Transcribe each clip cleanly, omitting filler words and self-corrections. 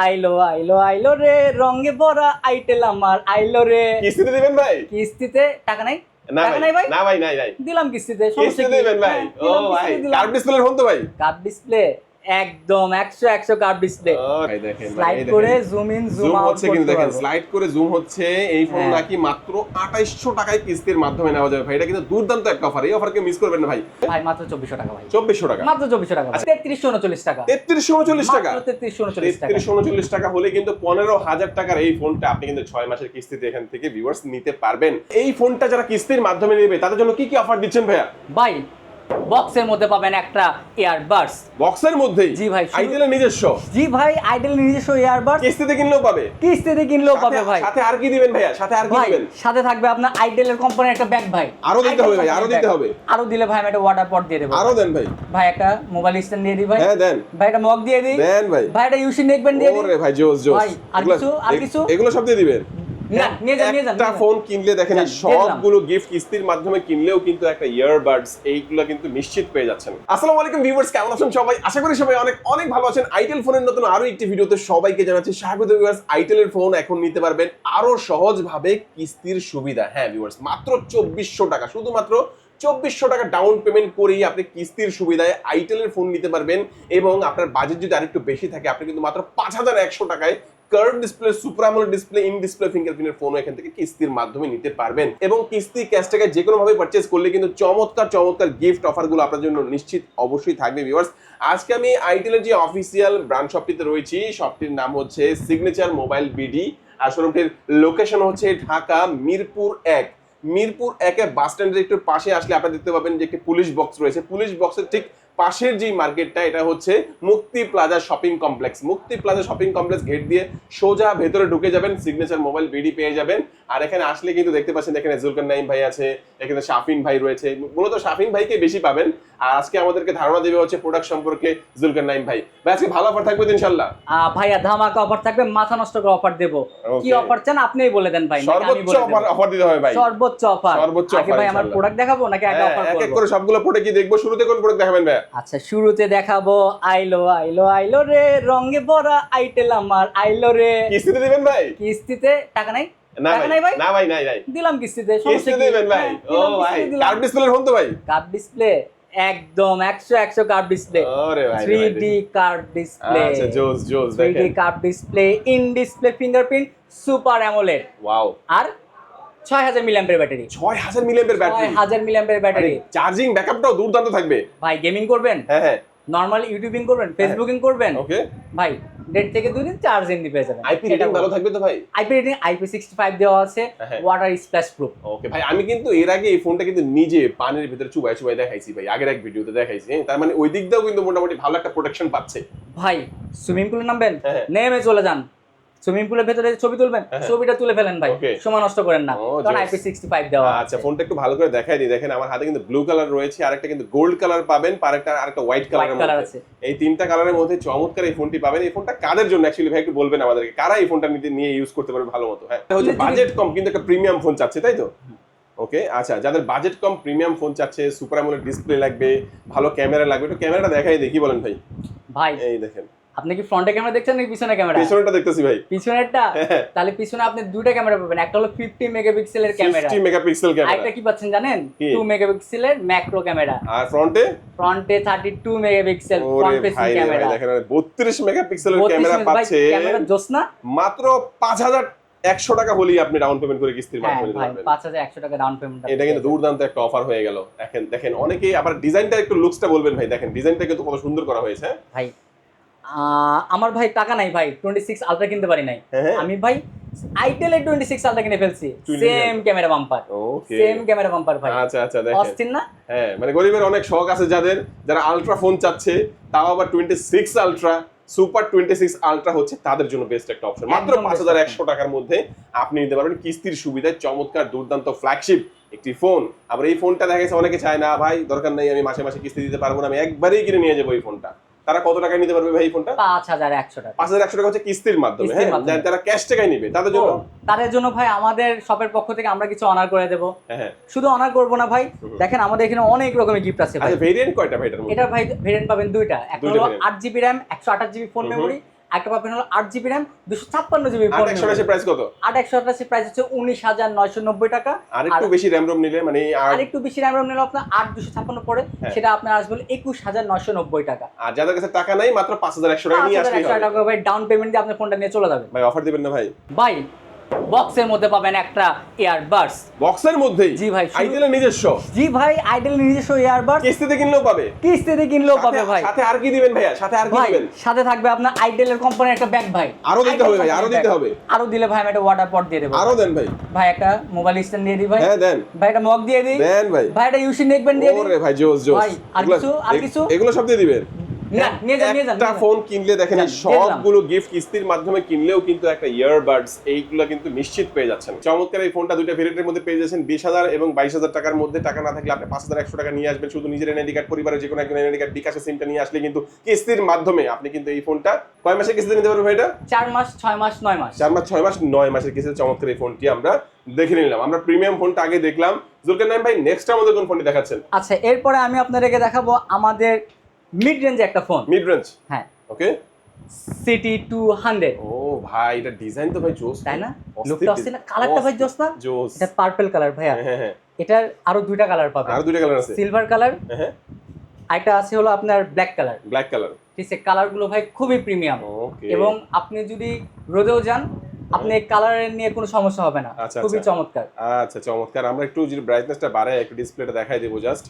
আইলো আইলো আইলো রে রঙে ভরা আইটেল আমার আইলো রে। কিস্তিতে দিবেন ভাই? কিস্তিতে টাকা নাই? না টাকা ভাই, নাই ভাই? না ভাই, নাই নাই। দিলাম কিস্তিতে। সমস্যা কিস্তিতে কি? দিবেন ভাই? হ্যাঁ, ও দিলাম, ভাই, কিস্তিতে দিলাম। কার্ভ ডিসপ্লের ফোন তো ভাই? কার্ভ ডিসপ্লে একদম 100 কার্ভ ডিসপ্লে। ও ভাই দেখেন, স্লাইড করে zoom in zoom zoom out হচ্ছে কিন্তু করতে দেখেন, পারবো। স্লাইড করে জুম হচ্ছে। এই ফোন হ্যাঁ। নাকি মাত্র 2800 টাকায় কিস্তির মাধ্যমে নেওয়া যাবে ভাই। এটা কিন্তু দুর্দান্ত একটা অফার। এই অফারকে মিস করবেন না ভাই। ভাই মাত্র 2400 টাকা ভাই। 2400 টাকা। মাত্র 2400 টাকা ভাই। 3339 টাকা। 3339 টাকা। মাত্র 3339 টাকা। 3339 টাকা হলে কিন্তু 15000 টাকার এই ফোনটা আপনি কিন্তু 6 মাসের কিস্তিতে এখান থেকে ভিউয়ার্স নিতে পারবেন। এই ফোনটা যারা কিস্তির মাধ্যমে নেবে তাদের জন্য কি কি অফার দিচ্ছেন ভাইয়া? ভাই বক্সের মধ্যে পাবেন একটা ইয়ারবাডস। বক্সের মধ্যেই? জি ভাই। আইটেলের নিজস্ব? জি ভাই, আইটেল নিজস্ব ইয়ারবাডস। কিস্তিতে কিনলেও পাবে? কিস্তিতে কিনলেও পাবে ভাই। সাথে আর কি দিবেন ভাইয়া? সাথে আর কি ভাই দিবেন? সাথে থাকবে আপনার আইটেলের কোম্পানির একটা ব্যাগ ভাই। আরো দিতে হবে ভাই, আরো দিতে হবে। আরো দিলে ভাই আমি একটা ওয়াটার পট দিয়ে দেব। আরো দেন ভাই। ভাই একটা মোবাইল স্ট্যান্ড দিয়ে দিই ভাই। হ্যাঁ দেন। ভাই একটা মগ দিয়ে দিই। দেন ভাই। ভাই একটা ইউসি নেকব্যান্ড দিয়ে দিই। ওরে ভাই জোস জোস। ভাই আর কিছু এগুলো সব দিয়ে দিবেন? না, নিয়ে যান। একটা ফোন কিনলে দেখেন এই সবগুলো গিফট কিস্তির মাধ্যমে কিনলেও কিন্তু একটা ইয়ারবাডস এইগুলো কিন্তু নিশ্চিত পেয়ে যাচ্ছেন। আসসালামু আলাইকুম ভিউয়ার্স, কেমন আছেন সবাই? আশা করি সবাই অনেক অনেক ভালো আছেন। আইটেল ফোনের নতুন আরো একটি ভিডিওতে সবাইকে জানাচ্ছি স্বাগত ভিউয়ার্স। আইটেলের ফোন এখন নিতে পারবেন আরো সহজভাবে কিস্তির সুবিধা। হ্যাঁ ভিউয়ার্স, মাত্র 2400 টাকা, শুধুমাত্র 2400 টাকা ডাউন পেমেন্ট করেই আপনি কিস্তির সুবিধায় আইটেলের ফোন নিতে পারবেন। এবং আপনার বাজেট যদি আরেকটু বেশি থাকে আপনি কিন্তু মাত্র 5100 টাকায় curve display, super AMOLED display, in display ফিঙ্গারপ্রিন্টের ফোন এখান থেকে কিস্তির মাধ্যমে নিতে পারবেন। এবং কিস্তি ক্যাশ টাকায় যে কোনো ভাবে পারচেজ করলে কিন্তু চমৎকার চমৎকার গিফট অফারগুলো আপনার জন্য নিশ্চিত অবশ্যই থাকবে ভিউয়ার্স। আজকে আমি আইটেলের যে অফিসিয়াল ব্র্যান্ড শপটিতে রয়েছি, শপটির নাম হচ্ছে সিগনেচার মোবাইল বিডি। আর শোরুমটির লোকেশন হচ্ছে ঢাকা মিরপুর 1। মিরপুর 1 বাস স্ট্যান্ডের একটু পাশে আসলে আপনারা দেখতে পাবেন যে একটি পুলিশ বক্স রয়েছে। পুলিশ বক্সের ঠিক পাশের যে মার্কেটটা, এটা হচ্ছে মুক্তি প্লাজা শপিং কমপ্লেক্স। মুক্তি প্লাজা শপিং কমপ্লেক্স গেট দিয়ে সোজা ভেতরে ঢুকে যাবেন, সিগনেচার মোবাইল বিডি পেয়ে যাবেন। আর এখানে আসলে কিন্তু দেখতে পাচ্ছেন এখানে জুলকার নাইম ভাই আছে, এখানে শাফিন ভাই রয়েছে। মূলত শাফিন ভাইকে বেশি পাবেন। আর আজকে আমাদেরকে ধারণা দেবে হচ্ছে প্রোডাক্ট সম্পর্কে জুলকার নাইম ভাই। ভাই আজকে ভালো অফার থাকবে ইনশাআল্লাহ? ভাইয়া ধামাকা অফার থাকবে, মাথা নষ্ট করে অফার দেব। কি অফার চান আপনিই বলে দেন ভাই। সর্বোচ্চ অফার দিতে হবে ভাই। সর্বোচ্চ অফার। সর্বোচ্চ আগে অফার ভাই আমার প্রোডাক্ট দেখাবো নাকি আগে অফার করব? এক এক করে সবগুলো প্রোডাক্ট কি দেখবো? শুরুতে কোন প্রোডাক্ট দেখাবেন ভাই? আচ্ছা শুরুতে দেখাবো আইলো আইলো আইলো রে রঙে ভরা আইটেল আমার আইলো রে। কিস্তিতে দিবেন ভাই? কিস্তিতে টাকা নাই? না টাকা নাই ভাই, ভাই? না ভাই, নাই নাই। দিলাম কিস্তিতে। সমস্যা কিস্তিতে কি? দিবেন ভাই? হ্যাঁ, ও দিলাম, ভাই, কিস্তিতে দিলাম। কার্ভ ডিসপ্লের ফোন তো ভাই? কার্ভ ডিসপ্লে একদম 100 কার্ভ ডিসপ্লে। ওরে ভাই 3D কার্ভ ডিসপ্লে। আচ্ছা জোস জোস 3D দেখেন। Curve display, in display fingerprint, super AMOLED. Wow. আর 6000 milliampere battery. 6000 milliampere battery. 6000 milliampere battery. Charging ব্যাকআপটাও দুর্দান্ত থাকবে। ভাই গেমিং করবেন, হ্যাঁ হ্যাঁ। নরমাল ইউটিউবিং করবেন, ফেসবুকিং করবেন, ওকে। ভাই 1.5 থেকে 2 দিন চার্জ এমনি পেয়ে যাবেন। আইপি রেটিং ভালো থাকবে তো ভাই? আইপি রেটিং IP65 দেওয়া আছে, হ্যাঁ। Water splash proof. ওকে ভাই, আমি কিন্তু এর আগে এই ফোনটা কিন্তু নিজে পানির ভিতরে চুবাই চুবাই দেখাইছি ভাই, আগের এক ভিডিওতে দেখাইছি। তার মানে ওই দিক দিয়েও কিন্তু মোটামুটি ভালো একটা প্রোটেকশন পাচ্ছে। ভাই সুইমিং পুলে নামবেন, হ্যাঁ। নেমে চলে যান, সুইমিং পুলের ভেতরে ছবি তুলবেন, হ্যাঁ। ছবিটা তুলে ফেলেন ভাই, Okay. সময় নষ্ট করেন না, ও, কারণ জোস। IP65 দেওয়া আছে। আচ্ছা ফোনটা একটু ভালো করে দেখাই দিই। দেখেন আমার হাতে কিন্তু ব্লু কালার রয়েছে, আরেকটা কিন্তু গোল্ড কালার পাবেন, আরেকটা হোয়াইট কালার কালারের আছে। মধ্যে। এই তিনটা কালারের মধ্যে চমৎকার এই ফোনটি পাবেন। এই ফোনটা কাদের জন্য অ্যাকচুয়ালি ভাই একটু বলবেন আমাদেরকে, কারা এই ফোনটা নিয়ে ইউজ করতে পারবে ভালো মতো? হ্যাঁ, হচ্ছে বাজেট কম কিন্তু একটা প্রিমিয়াম ফোন চাচ্ছে, তাই তো? ওকে আচ্ছা, যাদের বাজেট কম প্রিমিয়াম ফোন চাচ্ছে, সুপার অ্যামোলেড ডিসপ্লে লাগবে, ভালো ক্যামেরা লাগবে, একটু ক্যামেরাটা দেখাই দেখি বলেন ভাই। ভাই এই দেখেন, আপনি কি ফ্রন্টে ক্যামেরা দেখছেন নাকি পিছনে ক্যামেরা? পেছনেরটা দেখতেছি ভাই। পিছনেরটা? হ্যাঁ। তাহলে পিছনে আপনি দুইটা ক্যামেরা পাবেন, একটা হলো 50 মেগাপিক্সেলের ক্যামেরা, 50 মেগাপিক্সেল ক্যামেরা। আরেকটা কি পাচ্ছেন জানেন? কি? 2 মেগাপিক্সেলের ম্যাক্রো ক্যামেরা। আর ফ্রন্টে? ফ্রন্টে 32 মেগাপিক্সেল ওরে ফ্রন্ট ফেসিং ভাই রে ক্যামেরা। ভাই, দেখেন 32 মেগাপিক্সেলের ক্যামেরা পাচ্ছে। ক্যামেরা জোস না? মাত্র 5100 টাকা হলেই আপনি ডাউন পেমেন্ট করে কিস্তির হ্যাঁ মাধ্যমে নিতে ভাই পারবেন। 5100 টাকা ডাউন পেমেন্ট। এটা কিন্তু দুর্দান্ত একটা অফার হয়ে গেল। দেখেন দেখেন, অনেকেই আবার ডিজাইনটা একটু লুকসটা বলবেন ভাই। দেখেন ডিজাইনটা কিন্তু কত সুন্দর করা হয়েছে। ভাই আমার ভাই টাকা নাই ভাই, 26 আলট্রা কিনতে পারি নাই। হ্যাঁ। আমি ভাই আইটেলের 26 আলট্রা কিনে ফেলছি, সেম ক্যামেরা বাম্পার। ওকে, সেম ক্যামেরা বাম্পার ভাই। আচ্ছা আচ্ছা দেখেন, অস্থির না? হ্যাঁ মানে গরিবের অনেক শখ আছে যাদের, যারা আলট্রা ফোন চাচ্ছে, তাও আবার 26 আলট্রা, সুপার 26 আলট্রা হচ্ছে তাদের জন্য বেস্ট একটা অপশন। মাত্র একদম best 5100 টাকার মধ্যে আপনি নিতে পারবেন কিস্তির সুবিধায় চমৎকার দুর্দান্ত ফ্ল্যাগশিপ একটি ফোন। আবার এই ফোনটা দেখা গেছে অনেকে চায় না ভাই দরকার নেই, আমি মাসে মাসে কিস্তি দিতে পারবো না, আমি একবারেই কিনে নিয়ে যাবো এই ফোনটা। তারা কত টাকায় নিতে পারবে ভাই এই ফোনটা? 5100 টাকা। 5100 টাকা হচ্ছে কিস্তির মাধ্যমে। কিস্তির হ্যাঁ, মাধ্যমে। যারা ক্যাশ টাকায় নিবে তাদের জন্য, তাদের জন্য ভাই আমাদের শপের পক্ষ থেকে আমরা কিছু অনার করে দেব। হ্যাঁ। শুধু অনার করবো না ভাই, দেখেন আমাদের এখানে অনেক রকমের গিফট আছে ভাই। আচ্ছা ভেরিয়েন্ট কয়টা ভাই এটার মধ্যে? এটা ভাই ভেরিয়েন্ট পাবেন দুইটা, একটা দুইটা হলো variant। 8GB RAM 128GB phone memory, একটা পাবেন হলো 8GB RAM 256GB আর 128 প্রাইস কত? 128 প্রাইস হচ্ছে 19,990 টাকা। আর একটু বেশি RAM ROM নিলে মানে আর একটু বেশি RAM ROM নিলে আপনার 8,256 পড়ে, সেটা আপনার আসবে 21,990 টাকা। আর যাদের কাছে টাকা নাই মাত্র 5,100 টাকা নিয়ে আসলেই হবে। 5,100 টাকা ভাই ডাউন পেমেন্ট দিয়ে আপনার ফোনটা নিয়ে চলে যাবে। ভাই অফার দিবেন না ভাই? ভাই বক্সের মধ্যে পাবেন একটা ইয়ারবাডস। বক্সের মধ্যেই? জি ভাই, আইটেলের নিজস্ব? জি ভাই, আইটেল নিজস্ব ইয়ারবাডস। কিস্তিতে কিনলেও পাবে? কিস্তিতে কিনলেও পাবে ভাই। সাথে আর কি দিবেন ভাইয়া? সাথে আর কি দিবেন? সাথে থাকবে আপনার আইটেলের কোম্পানির একটা ব্যাগ ভাই। আরো দিতে হবে ভাই, আরো দিতে হবে। আরো দিলে ভাই আমি একটা ওয়াটার পট দিয়ে দেব। আরো দেন ভাই। ভাই একটা মোবাইল স্ট্যান্ড দিয়ে দিই ভাই। হ্যাঁ দেন ভাই একটা মগ দিয়ে দিই। দেন ভাই। ভাই একটা ইউসি নেকব্যান্ড দিয়ে দিই। ওরে ভাই জোস জোস। ভাই আর কিছু এগুলো সব দিয়ে দিবেন? না, নিয়ে যান। একটা ফোন কিনলে দেখেন এই সবগুলো গিফট কিস্তির মাধ্যমে কিনলেও কিন্তু একটা ইয়ারবাডস এইগুলো কিন্তু নিশ্চিত পেয়ে যাচ্ছেন। চমৎকার এই ফোনটা দুইটা ভেরিয়েন্টের মধ্যে পেয়ে যাচ্ছেন 20,000 এবং 22,000 টাকার মধ্যে। টাকা না থাকলে আপনি 5,100 টাকা নিয়ে আসবেন, শুধু নিজের এনআইডি কার্ড, পরিবারের যে কোনো একজন এনআইডি কার্ড, বিকাশের সিমটা নিয়ে আসলে কিন্তু কিস্তির মাধ্যমে আপনি কিন্তু এই ফোনটা কয় মাসের কিস্তিতে নিতে পারবেন ভাই? এটা 4 মাস 6 মাস 9 মাস। 4 মাস 6 মাস 9 মাসের কিস্তিতে চমৎকার এই ফোনটি আমরা দেখে নিলাম। আমরা প্রিমিয়াম ফোনটা আগে দেখলাম। জুলকারনাইন ভাই নেক্সট আমাদের কোন ফোনটি দেখাচ্ছেন? আচ্ছা, এরপরে আমি আপনাদেরকে দেখাবো আমাদের মিড রেঞ্জে একটা ফোন। Mid range? হ্যাঁ, ওকে। সিটি 200। ও ভাই এটা ডিজাইন তো ভাই জোস, তাই না? লুকটা আসছে না? কালারটা ভাই জোস না? জোস। এটা পার্পল কালার ভাইয়া। হ্যাঁ হ্যাঁ। এটার আরো দুইটা কালার পাবেন। আর দুইটা কালার আছে? সিলভার কালার, হ্যাঁ। আরেকটা আছে হলো আপনার ব্ল্যাক কালার। Black colour. ঠিক আছে, কালারগুলো ভাই খুবই প্রিমিয়াম। ওকে। এবং আপনি যদি রোদেও যান, আপনি কালারের নিয়ে কোনো সমস্যা হবে না। আচ্ছা, খুবই আচ্ছা। চমৎকার। আচ্ছা চমৎকার। আমরা একটু যদি ব্রাইটনেসটা বাড়াই একটু ডিসপ্লেটা দেখাই দেবো জাস্ট।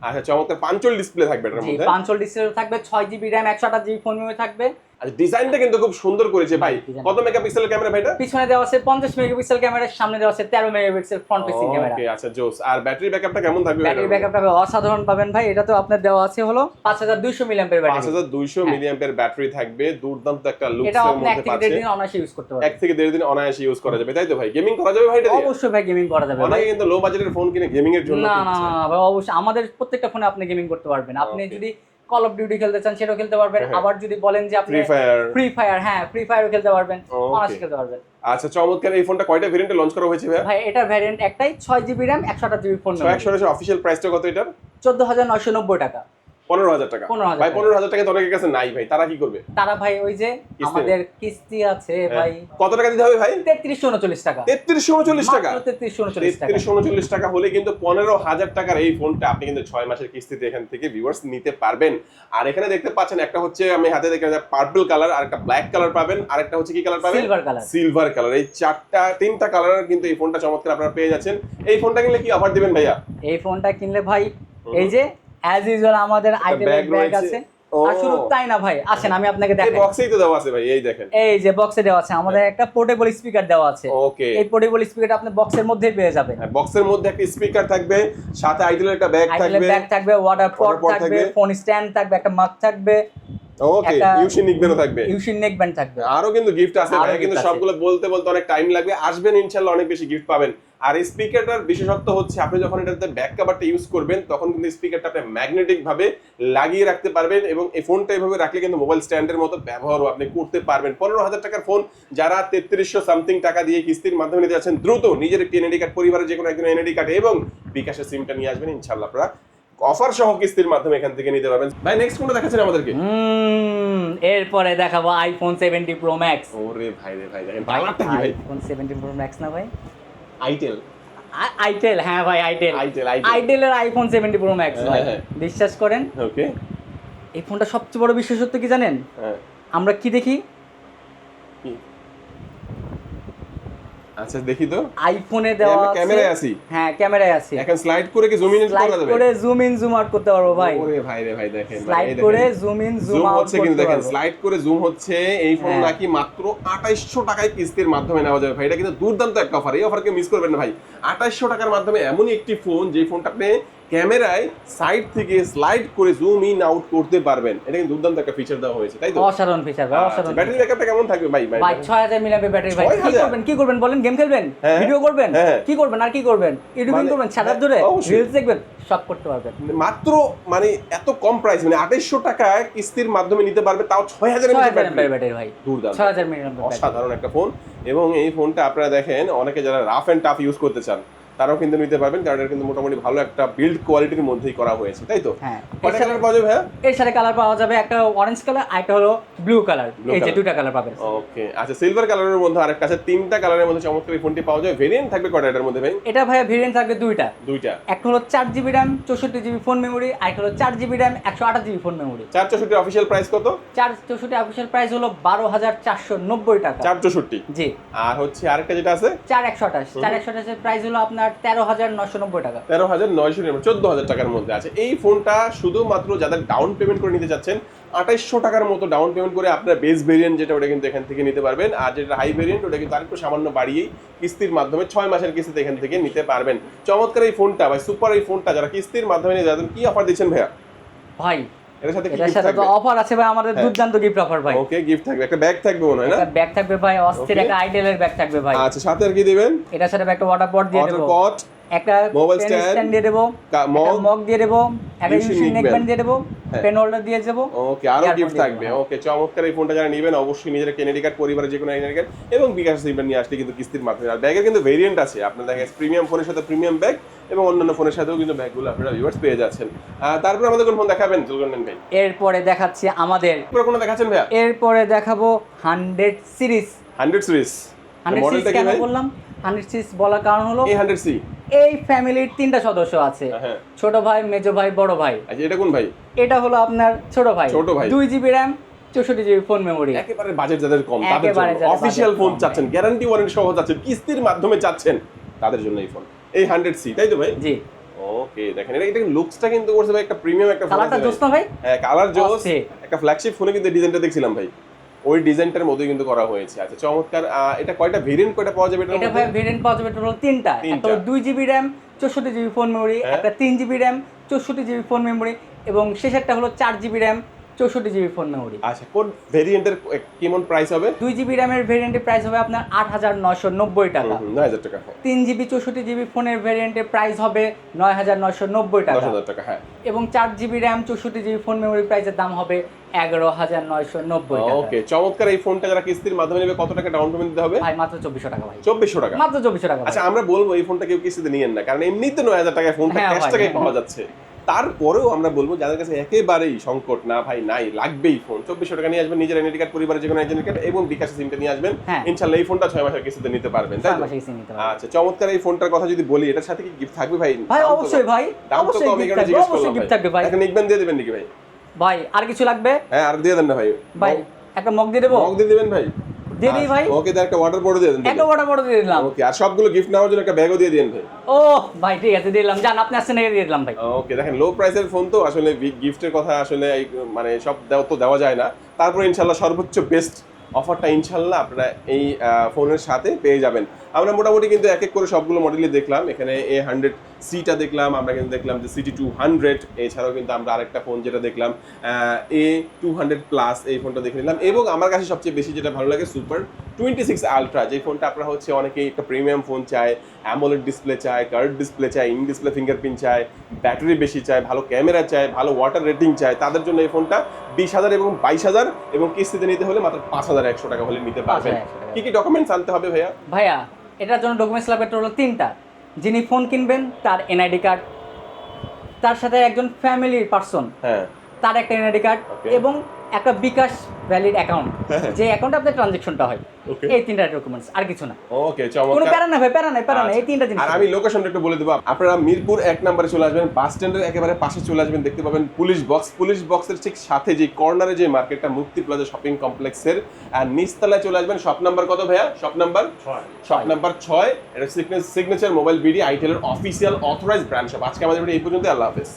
আচ্ছা চমৎকার পাঞ্চল ডিসপ্লে থাকবে এটার জি, মধ্যে। 5 ডিসপ্লে থাকবে, 6GB RAM 128GB phone memory থাকবে। আচ্ছা ডিজাইনটা কিন্তু খুব সুন্দর করেছে ভাই। কত মেগাপিক্সেলের ক্যামেরা ভাই এটা? পিছনে দেওয়া আছে 50 মেগাপিক্সেল ক্যামেরা, সামনে দেওয়া আছে 13 মেগাপিক্সেল ফ্রন্ট ফেসিং ক্যামেরা। ওকে আচ্ছা জোস। আর ব্যাটারি ব্যাকআপটা কেমন থাকবে? ব্যাটারি ব্যাকআপটা অসাধারণ পাবেন ভাই। এটা তো আপনার দেওয়া আছে হলো 5200 মিলিঅ্যাম্পিয়ার ব্যাটারি। 5200 মিলিঅ্যাম্পিয়ার ব্যাটারি থাকবে। দুর্দান্ত একটা লুকসের এটা আপনি মধ্যে 1 থেকে পাচ্ছেন। 1.5 দিন অনায়াসে ইউজ করতে পারবেন। 1 থেকে 1.5 দিন অনায়াসে ইউজ করা যাবে, তাই তো ভাই? গেমিং করা যাবে ভাই এটা দিয়ে? অবশ্যই ভাই গেমিং করা যাবে। অনেকে কিন্তু লো বাজেটের ফোন কিনে গেমিং এর জন্য না না কিনছে। না ভাই, অবশ্যই আমাদের প্রত্যেকটা ফোনে আপনি গেমিং করতে পারবেন। আপনি Okay. যদি কল অফ ডিউটি খেলতে চান সেটাও খেলতে পারবেন। হ্যাঁ। আবার যদি বলেন যে আপনি ফ্রি ফায়ার, হ্যাঁ ফ্রি ফায়ারও খেলতে পারবেন, Okay. অনায়াসে খেলতে পারবেন। আচ্ছা চমৎকার। এই ফোনটা কয়টা ভেরিয়েন্টে লঞ্চ করা হয়েছে ভাই? ভাই এটার ভ্যারিয়েন্ট একটাই, 6GB RAM 128GB phone memory. 128 official প্রাইসটা কত এটার? 14,990 টাকা। 15,000 টাকা। 15,000 ভাই 15,000 টাকা তো অনেকের কাছে নাই ভাই, তারা কি করবে? তারা ভাই ওই যে কিস্তি আমাদের কিস্তি আছে ভাই, কত টাকা দিতে হবে ভাই? 3339 টাকা। 3339 টাকা? মাত্র 3339 টাকা। 3339 টাকা হলে কিন্তু 15,000 টাকার এই ফোনটা আপনি কিন্তু 6 মাসের কিস্তিতে এখান থেকে ভিউয়ার্স নিতে পারবেন। আর এখানে দেখতে পাচ্ছেন একটা হচ্ছে আমি হাতে দেখে পার্পল কালার, আর একটা ব্ল্যাক কালার পাবেন, আর একটা হচ্ছে কি কালার পাবেন? Silver colour. Silver colour. এই তিনটা কালার কিন্তু এই ফোনটা চমৎকার আপনারা পেয়ে যাচ্ছেন। এই ফোনটা কিনলে কি অফার দিবেন ভাইয়া? এই ফোনটা কিনলে ভাই এই যে অ্যাজ ইউজুয়াল আমাদের আইটেলের ব্যাগ আছে। আর শুধু তাই না ভাই, আসেন আমি আপনাকে এই দেখাই। বক্সেই তো দেওয়া আছে ভাই, এই দেখেন। এই যে বক্সে দেওয়া আছে আমাদের একটা পোর্টেবল স্পিকার দেওয়া আছে। ওকে। এই পোর্টেবল স্পিকারটা আপনি বক্সের মধ্যেই পেয়ে যাবেন। বক্সের মধ্যে একটা স্পিকার থাকবে, সাথে আইটেলের একটা ব্যাগ আইটেলের থাকবে, ব্যাগ থাকবে, ওয়াটার পট পট থাকবে, থাকবে, ফোন স্ট্যান্ড থাকবে, একটা মাগ থাকবে, ওকে ইউসি নিকবেনও থাকবে, ইউসিন নেকব্যান্ড থাকবে। আরো কিন্তু গিফট আছে আরো ভাই, gift কিন্তু আছে। সবগুলো বলতে বলতে অনেক টাইম লাগবে। আসবেন ইনশাআল্লাহ অনেক বেশি গিফট পাবেন। আর এই স্পিকারটার বিশেষত্ব হচ্ছে আপনি যখন এটাতে ব্যাক কভারটা ইউজ করবেন তখন কিন্তু স্পিকারটা আপনি ম্যাগনেটিক ভাবে লাগিয়ে রাখতে পারবেন, এবং এই ফোনটা এভাবে রাখলে কিন্তু মোবাইল স্ট্যান্ডের মতো ব্যবহারও আপনি করতে পারবেন। 15,000 টাকার ফোন যারা 3300 সামথিং টাকা দিয়ে কিস্তির মাধ্যমে নিতে যাচ্ছেন, দ্রুত নিজের একটি এনআইডি কার্ড, পরিবারের যে কোনো একজন এনআইডি কার্ড এবং বিকাশের সিমটা নিয়ে আসবেন, ইনশাআল্লাহ আপনারা অফার সহ কিস্তির মাধ্যমে এখান থেকে নিতে পারবেন। ভাই নেক্সট কোনটা দেখাচ্ছেন আমাদেরকে? এরপরে দেখাবো আইফোন 70 প্রো ম্যাক্স। ওরে ভাই রে ভাই, দেখেন কালারটা কি ভাই? আইফোন 70 প্রো ম্যাক্স না ভাই, আইটেল আইটেল, হ্যাঁ ভাই আইটেল, আইটেলের আইফোন 70 প্রো ম্যাক্স ভাই। বিশ্বাস করেন, ওকে এই ফোনটা সবচেয়ে বড় বিশেষত্ব কি জানেন? হ্যাঁ আমরা কি দেখি? আচ্ছা দেখি তো। আইফোনে দেওয়া আছে ক্যামেরায় আছি। হ্যাঁ ক্যামেরায় আছে। এখন স্লাইড করে কি জুম ইন করা স্লাইড যাবে? করে জুম ইন জুম আউট করতে পারবো ভাই। ওরে ভাই রে ভাই, দেখেন স্লাইড করে জুম ইন জুম আউট হচ্ছে কিন্তু করতে দেখেন পারবো। স্লাইড করে জুম হচ্ছে। এই ফোন হ্যাঁ। নাকি মাত্র 2800 টাকায় কিস্তির মাধ্যমে নেওয়া যাবে ভাই। এটা কিন্তু দুর্দান্ত একটা অফার, এই অফারকে মিস করবেন না ভাই। 2800 টাকার মাধ্যমে এমনই একটি ফোন যে ফোনটা আপনি ক্যামেরায় সাইড থেকে স্লাইড করে জুম ইন আউট করতে পারবেন। এটা কিন্তু দুর্দান্ত একটা ফিচার দেওয়া হয়েছে, তাই তো? অসাধারণ ফিচার ভাই, অসাধারণ। ব্যাটারি ব্যাকআপটা কেমন থাকবে ভাই? ভাই 6000 মিলিঅ্যাম্পিয়ার ব্যাটারি ভাই। কি 6000? করবেন, কি করবেন বলেন? গেম খেলবেন, হ্যাঁ। ভিডিও করবেন, হ্যাঁ। কি করবেন আর কি করবেন? এডিটিং মানে- করবেন, ছাড়ার ধরে অবশ্যই। রিলস দেখবেন, সব করতে পারবেন। মাত্র মানে এত কম প্রাইস, মানে 2800 টাকায় কিস্তির মাধ্যমে নিতে পারবে, তাও 6000 মিলিঅ্যাম্পিয়ার ব্যাটারি ভাই। দুর্দান্ত, 6000 মিলিঅ্যাম্পিয়ার ব্যাটারি। অসাধারণ একটা ফোন। এবং এই ফোনটা আপনারা দেখেন অনেকে যারা রাফ এন্ড টাফ ইউজ করতে চান তারাও কিন্তু নিতে পারবেন, কারণ এটা কিন্তু মোটামুটি ভালো একটা বিল্ড কোয়ালিটির মধ্যেই করা হয়েছে, তাই তো? হ্যাঁ। কয়টা কালার পাওয়া যাবে ভাইয়া? এর সাথে কালার পাওয়া যাবে, একটা অরেঞ্জ কালার আর একটা হলো ব্লু কালার। এই যে দুটো কালার পাবেন। ওকে, আচ্ছা সিলভার কালারের মধ্যে আরেকটা আছে, তিনটা কালারের মধ্যে চমৎকার এই ফোনটি পাওয়া যাবে। ভেরিয়েন্ট থাকবে কয়টা এটার মধ্যে ভাই? এটা ভাইয়া ভেরিয়েন্ট থাকবে দুইটা। একটা হলো 4GB RAM 64GB phone memory, আর একটা হলো 4GB RAM 128GB phone memory. 464 official price কত? 464 অফিশিয়াল প্রাইস হলো 12,490 টাকা। 464 জি। আর হচ্ছে আরেকটা যেটা আছে 4128 এর প্রাইস হলো আপনার 13,990 টাকা। 13,990 14,000 টাকার মধ্যে আছে। এই ফোনটা শুধুমাত্র যাদের ডাউন পেমেন্ট করে নিতে যাচ্ছেন 2800 টাকার মতো ডাউন পেমেন্ট করে আপনার বেস ভেরিয়েন্ট যেটা ওটা কিন্তু এখান থেকে নিতে পারবেন, আর যেটা হাই ভেরিয়েন্ট ওটা কিন্তু আরেকটু সামান্য বাড়িয়েই কিস্তির মাধ্যমে 6 মাসের কিস্তিতে এখান থেকে নিতে পারবেন। চমৎকার এই ফোনটা ভাই, সুপার এই ফোনটা যারা কিস্তির মাধ্যমে নিয়ে যাবেন, কি অফার দিচ্ছেন ভাইয়া? ভাই এর সাথে কি এটার গিফট সাথে তো থাকবে? অফার আছে ভাই, আমাদের দুর্দান্ত গিফট অফার ভাই। ওকে, গিফট থাকবে, একটা ব্যাগ থাকবে মনে হয় না? একটা ব্যাগ থাকবে ভাই, অস্থির একটা আইটেলের ব্যাগ থাকবে ভাই। আচ্ছা, সাথে আর কি দিবেন? এটার সাথে একটা ওয়াটার পট দিয়ে দেব, ওয়াটার পট, একটা মোবাইল পেন স্ট্যান্ড দিয়ে দেব, মগ দিয়ে দেব, একটা ইউসি নেকব্যান্ড দিয়ে দেব, পেন হোল্ডার দিয়ে দেব। ওকে, আরো গিফট থাকবে। ওকে, চমৎকার এই ফোনটা যারা নেবেন অবশ্যই নিজের কেনেডি কার্ড, পরিবারের যে কোনো আইডেন্টি কার্ড এবং বিকাশ সিম নিয়ে আসলে কিন্তু কিস্তির মাধ্যমে। আর ব্যাগের কিন্তু ভেরিয়েন্ট আছে, আপনার দেখেন প্রিমিয়াম ফোনের সাথে প্রিমিয়াম ব্যাগ এবং অন্যান্য ফোনের সাথেও কিন্তু ব্যাগগুলো আপনারা ভিউয়ার্স পেয়ে যাচ্ছেন। তারপর আমাদের কোন ফোন দেখাবেন জুলকারনাইন ভাই? এরপরে দেখাচ্ছি আমাদের, এরপর কোন দেখাচ্ছেন ভাইয়া? এরপরে দেখাবো 100 সিরিজ। 100 সিরিজ 100 সিরিজ কেন বললাম 100 সিরিজ বলার কারণ হলো এই 100 সি এই ফ্যামিলির 3টা সদস্য আছে, ছোট ভাই, মেজো ভাই, বড় ভাই। আচ্ছা, এটা কোন ভাই? এটা হলো আপনার ছোট ভাই। 2GB RAM 64GB phone memory. একেবারে বাজেট যাদের কম তাদের জন্য, অফিশিয়াল ফোন চাচ্ছেন, গ্যারান্টি ওয়ারেন্টি সহ চাচ্ছেন, কিস্তির মাধ্যমে চাচ্ছেন, তাদের জন্য এই ফোন এই 100 সি, তাই তো ভাই? জি। ওকে, দেখেন এটা লুকসটা কিন্তু করছে ভাই একটা প্রিমিয়াম একটা ফোন। কালারটা জোস না ভাই? হ্যাঁ, কালার জোস। একটা ফ্ল্যাগশিপ ফোনে কিন্তু ডিজাইনটা দেখছিলাম ভাই, ওই ডিজাইনটার মধ্যেই কিন্তু করা হয়েছে। আচ্ছা, চমৎকার। এটা কয়টা ভেরিয়েন্ট কয়টা পাওয়া যাবে? এটা ভাই ভেরিয়েন্ট পাওয়া যাবে টোটাল 3টা। একটা হলো 2GB RAM 64GB phone memory, একটা 3GB RAM 64GB phone memory এবং শেষ একটা হলো 4GB RAM 64GB phone memory. আচ্ছা, কোন ভেরিয়েন্টের কেমন প্রাইস হবে? 2GB RAM এর ভেরিয়েন্টের প্রাইস হবে আপনার 8,990 টাকা। 9,000 টাকা। 3GB 64GB ফোনের ভেরিয়েন্টের প্রাইস হবে 9,990 টাকা। 10,000 টাকা, হ্যাঁ। এবং 4GB RAM 64GB phone memory প্রাইসের দাম হবে 11,990 টাকা। ওকে, চমৎকার এই ফোনটা যারা কিস্তির মাধ্যমে নেবে কত টাকা ডাউন পেমেন্ট দিতে হবে? ভাই মাত্র 2400 টাকা ভাই। 2400 টাকা? মাত্র 2400 টাকা। আচ্ছা, আমরা বলবো এই ফোনটা কেউ কিস্তিতে নিয়েন না, কারণ এমনিতে 9,000 টাকায় ফোনটা ক্যাশ টাকায় পাওয়া যাচ্ছে। তারপরেও আমরা বলবো যাদের কাছে একেবারেই সংকট না ভাই, নাই লাগবেই ফোন, 2400 টাকা নিয়ে আসবেন, নিজের আইডেন্টি কার্ড, পরিবারের যে কোনো আইডেন্টি কার্ড এবং বিকাশ সিমটা নিয়ে আসবেন, ইনশাআল্লাহ এই ফোনটা 6 মাসের কিস্তিতে নিতে পারবেন, তাই তো? আচ্ছা, চমৎকার এই ফোনটার কথা যদি বলি, এটার সাথে কি গিফট থাকবে ভাই? ভাই অবশ্যই ভাই, অবশ্যই গিফট থাকবে ভাই। একটা নিকবেন দিয়ে দিবেন নাকি ভাই? ভাই আর কিছু লাগবে? হ্যাঁ, আর দিয়ে দেন না ভাই। ভাই একটা মগ দিয়ে দেব? মগ দিয়ে দিবেন ভাই? দিয়ে দিই ভাই। ওকে, তার একটা ওয়াটার বটল দিয়ে দেন। একটা ওয়াটার বটল দিয়ে দিলাম। ওকে, আর সবগুলো গিফট নেওয়ার জন্য একটা ব্যাগও দিয়ে দেন ভাই। ও ভাই ঠিক আছে, দিলাম, জান আপনি আসছেন দিয়ে দিলাম ভাই। ওকে, দেখেন লো প্রাইসের ফোন তো আসলে গিফটের কথা আসলে মানে সব দেওয়া যায় না, তারপরে ইনশাআল্লাহ সর্বোচ্চ বেস্ট অফারটা ইনশাআল্লাহ আপনারা এই ফোনের সাথে পেয়ে যাবেন। আমরা মোটামুটি কিন্তু এক এক করে সবগুলো মডেলই দেখলাম। এখানে A100 সিটা দেখলাম, আমরা কিন্তু দেখলাম যে CT200, এছাড়াও কিন্তু আমরা আরেকটা ফোন যেটা দেখলাম A200 প্লাস, এই ফোনটা দেখে নিলাম। এবং আমার কাছে সবচেয়ে বেশি যেটা ভালো লাগে সুপার 26 আলট্রা, যে ফোনটা আপনারা হচ্ছে অনেকেই একটা প্রিমিয়াম ফোন চায়, অ্যামোলেড ডিসপ্লে চায়, কার্ভ ডিসপ্লে চায়, ইন ডিসপ্লে ফিঙ্গারপ্রিন্ট চায়, ব্যাটারি বেশি চায়, ভালো ক্যামেরা চায়, ভালো ওয়াটার রেটিং চায়, তাদের জন্য এই ফোনটা 20,000 এবং 22,000 এবং কিস্তিতে নিতে হলে মাত্র 5,100 টাকা হলে নিতে পারবেন। কি কি ডকুমেন্টস আনতে হবে ভাইয়া? ভাইয়া এটার জন্য ডকুমেন্টস লাগবে টোটাল 3টা। যিনি ফোন কিনবেন তার এনআইডি কার্ড, তার সাথে একজন ফ্যামিলির পারসন, হ্যাঁ, তার একটা এনআইডি কার্ড এবং একটা বিকাশ ভ্যালিড অ্যাকাউন্ট, যে অ্যাকাউন্টে আপনার ট্রানজাকশনটা হয়। এই 3টা ডকুমেন্টস, আর কিছু না। ওকে, চমৎকার। কোনো প্যারা না ভাই, প্যারা নাই, এই 3টা জিনিস। আর আমি লোকেশনটা একটু বলে দেব, আপনারা মিরপুর 1 নম্বরে চলে আসবেন, বাস স্ট্যান্ডের একেবারে পাশে চলে আসবেন, দেখতে পাবেন পুলিশ বক্সের ঠিক সাথে যে কর্নারে যে মার্কেটটা, মুক্তি প্লাজা শপিং কমপ্লেক্সের আর নিচতলায় চলে আসবেন। শপ নাম্বার কত ভাইয়া? Shop number 6। এটা সিগনেচার মোবাইল বিডি আইটেলের অফিসিয়াল অথরাইজড ব্র্যান্ড শপ। আজকে আমাদের এই পর্যন্ত, আল্লাহ হাফেজ।